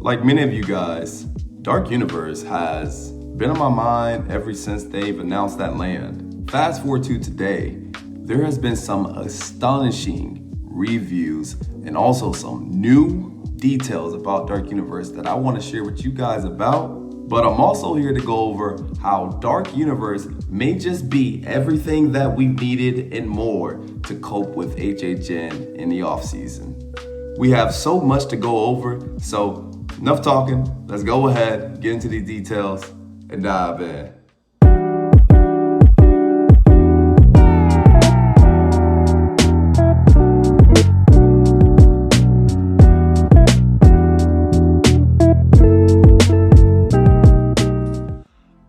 Like many of you guys, Dark Universe has been on my mind ever since they've announced that land. Fast forward to today, there has been some astonishing reviews and also some new details about Dark Universe that I want to share with you guys about. But I'm also here to go over how Dark Universe may just be everything that we've needed and more to cope with HHN in the off season. We have so much to go over, so enough talking. Let's go ahead, get into the details, and dive in.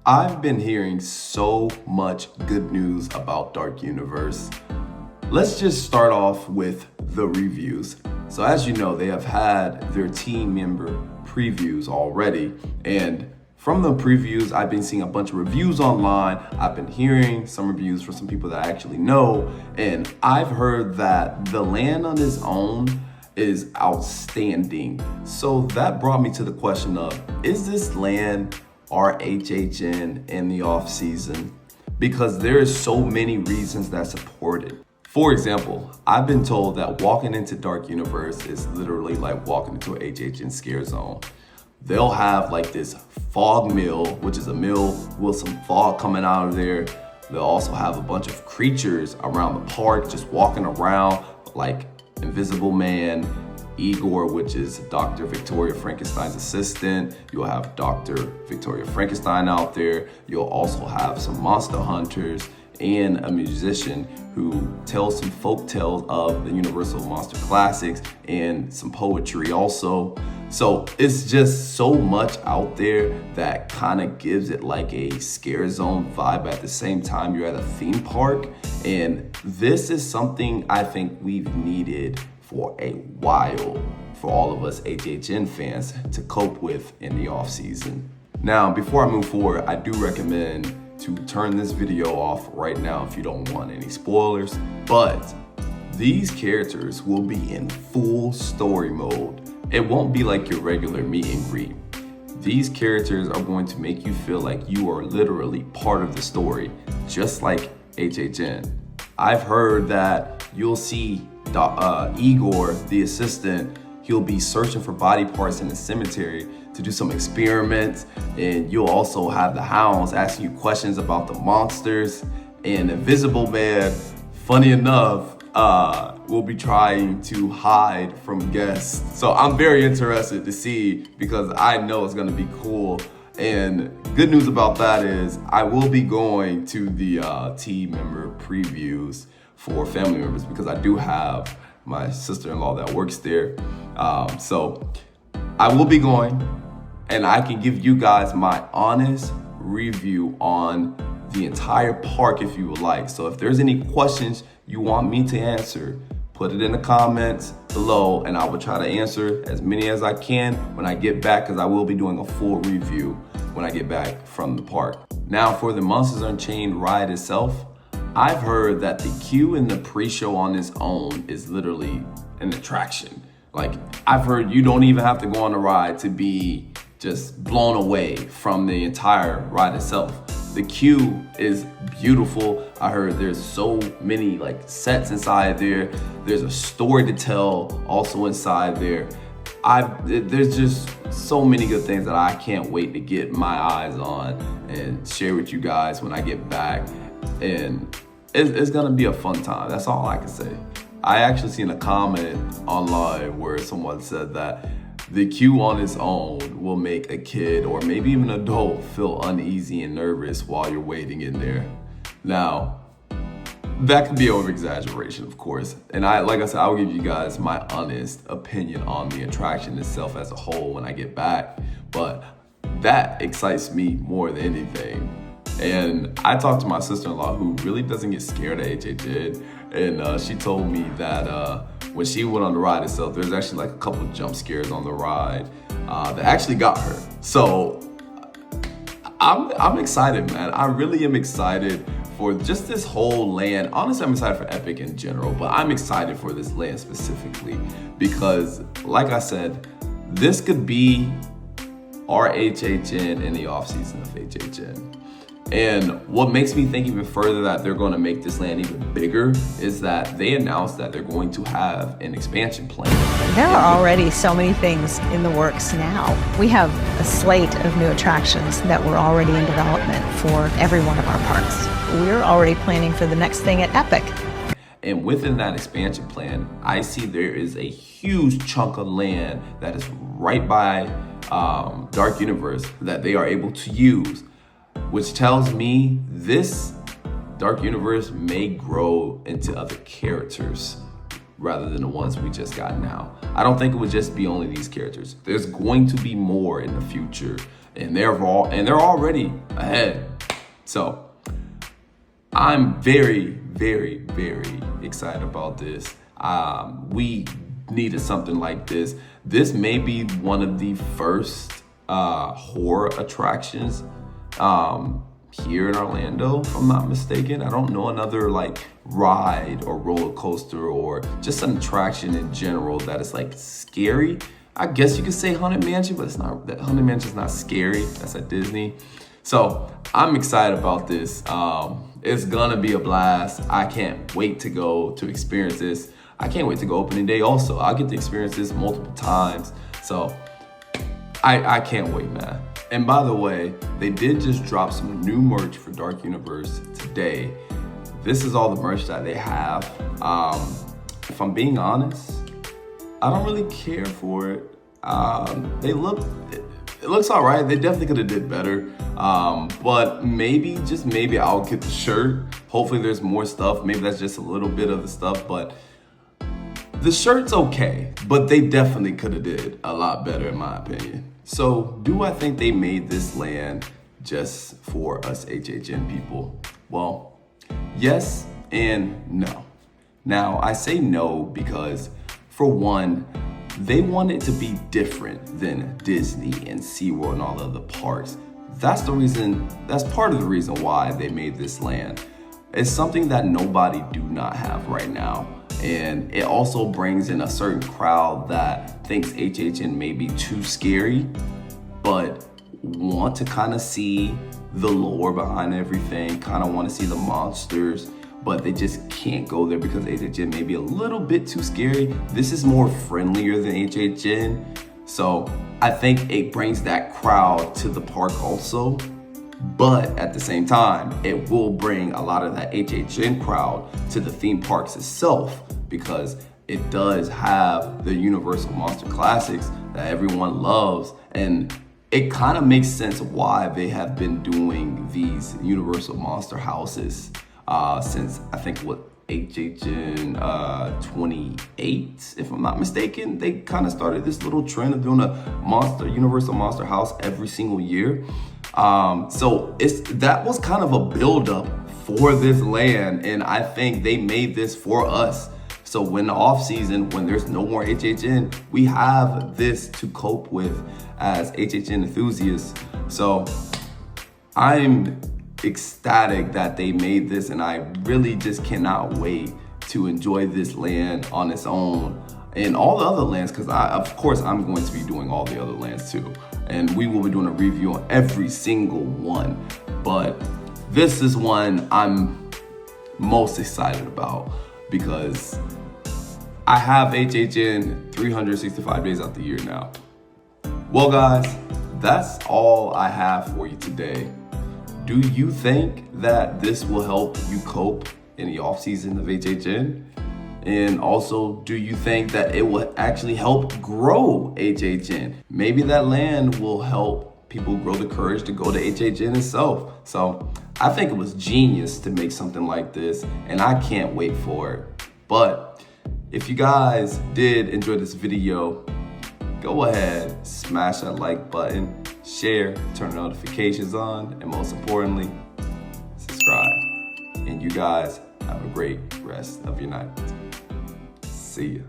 I've been hearing so much good news about Dark Universe. Let's just start off with the reviews. So as you know, they have had their team member previews already. And from the previews, I've been seeing a bunch of reviews online. I've been hearing some reviews from some people that I actually know. And I've heard that the land on its own is outstanding. So that brought me to the question of, is this land our HHN in the off season? Because there is so many reasons that support it. For example, I've been told that walking into Dark Universe is literally like walking into an HHN scare zone. They'll have like this fog mill, which is a mill with some fog coming out of there. They'll also have a bunch of creatures around the park just walking around, like Invisible Man, Igor, which is Dr. Victoria Frankenstein's assistant. You'll have Dr. Victoria Frankenstein out there. You'll also have some monster hunters and a musician who tells some folk tales of the Universal Monster Classics and some poetry also. So it's just so much out there that kind of gives it like a scare zone vibe at the same time you're at a theme park. And this is something I think we've needed for a while for all of us HHN fans to cope with in the off season. Now, before I move forward, I do recommend to turn this video off right now if you don't want any spoilers, but these characters will be in full story mode. It won't be like your regular meet and greet. These characters are going to make you feel like you are literally part of the story, just like HHN. I've heard that you'll see Igor, the assistant, he'll be searching for body parts in the cemetery to do some experiments, and you'll also have the hounds asking you questions about the monsters, and Invisible Man, funny enough, will be trying to hide from guests. So I'm very interested to see, because I know it's gonna be cool. And good news about that is I will be going to the team member previews for family members, because I do have my sister-in-law that works there. So I will be going, and I can give you guys my honest review on the entire park if you would like. So if there's any questions you want me to answer, put it in the comments below, and I will try to answer as many as I can when I get back, because I will be doing a full review when I get back from the park. Now for the Monsters Unchained ride itself, I've heard that the queue in the pre-show on its own is literally an attraction. Like, I've heard you don't even have to go on the ride to be just blown away from the entire ride itself. The queue is beautiful. I heard there's so many like sets inside there. There's a story to tell also inside there. There's just so many good things that I can't wait to get my eyes on and share with you guys when I get back. And it's gonna be a fun time. That's all I can say. I actually seen a comment online where someone said that the queue on its own will make a kid or maybe even an adult feel uneasy and nervous while you're waiting in there. Now, that could be over-exaggeration, of course. And like I said, I'll give you guys my honest opinion on the attraction itself as a whole when I get back. But that excites me more than anything. And I talked to my sister-in-law, who really doesn't get scared at HHN, and she told me that when she went on the ride itself, there's actually like a couple of jump scares on the ride that actually got her. So I'm excited, man. I really am excited for just this whole land. Honestly, I'm excited for Epic in general, but I'm excited for this land specifically because, like I said, this could be our HHN in the off-season of HHN. And what makes me think even further that they're going to make this land even bigger is that they announced that they're going to have an expansion plan. There are already so many things in the works now. We have a slate of new attractions that were already in development for every one of our parks. We're already planning for the next thing at Epic. And within that expansion plan, I see there is a huge chunk of land that is right by Dark Universe that they are able to use, which tells me this Dark Universe may grow into other characters rather than the ones we just got now. I don't think it would just be only these characters. There's going to be more in the future, and they're already ahead. So I'm very, very, very excited about this. We needed something like this. This may be one of the first horror attractions here in Orlando, if I'm not mistaken. I don't know another like ride or roller coaster or just an attraction in general that is like scary. I guess you could say Haunted Mansion, but it's not. That Haunted Mansion's not scary. That's at Disney. So I'm excited about this. It's gonna be a blast. I can't wait to go to experience this. I can't wait to go opening day also. I'll get to experience this multiple times. So I can't wait, man. And by the way, they did just drop some new merch for Dark Universe today. This is all the merch that they have. If I'm being honest, I don't really care for it. It looks all right. They definitely could have did better. But maybe, just maybe I'll get the shirt. Hopefully there's more stuff. Maybe that's just a little bit of the stuff, but the shirt's okay, but they definitely could have did a lot better in my opinion. So do I think they made this land just for us HHN people? Well, yes and no. Now I say no because for one, they want it to be different than Disney and SeaWorld and all the other parks. That's part of the reason why they made this land. It's something that nobody do not have right now. And it also brings in a certain crowd that thinks HHN may be too scary, but want to kind of see the lore behind everything, kind of want to see the monsters, but they just can't go there because HHN may be a little bit too scary. This is more friendlier than HHN. So I think it brings that crowd to the park also. But at the same time, it will bring a lot of that HHN crowd to the theme parks itself because it does have the Universal Monster Classics that everyone loves. And it kind of makes sense why they have been doing these Universal Monster houses since I think HHN 28, if I'm not mistaken. They kind of started this little trend of doing a Universal Monster house every single year. So that was kind of a buildup for this land, and I think they made this for us. So when the off season, when there's no more HHN, we have this to cope with as HHN enthusiasts. So I'm ecstatic that they made this, and I really just cannot wait to enjoy this land on its own and all the other lands, because of course I'm going to be doing all the other lands too, and we will be doing a review on every single one. But this is one I'm most excited about because I have HHN 365 days out the year now. Well guys, that's all I have for you today. Do you think that this will help you cope in the off season of HHN? And also, do you think that it will actually help grow HHN? Maybe that land will help people grow the courage to go to HHN itself. So I think it was genius to make something like this, and I can't wait for it. But if you guys did enjoy this video, go ahead, smash that like button, share, turn notifications on, and most importantly, subscribe. And you guys have a great rest of your night. See ya.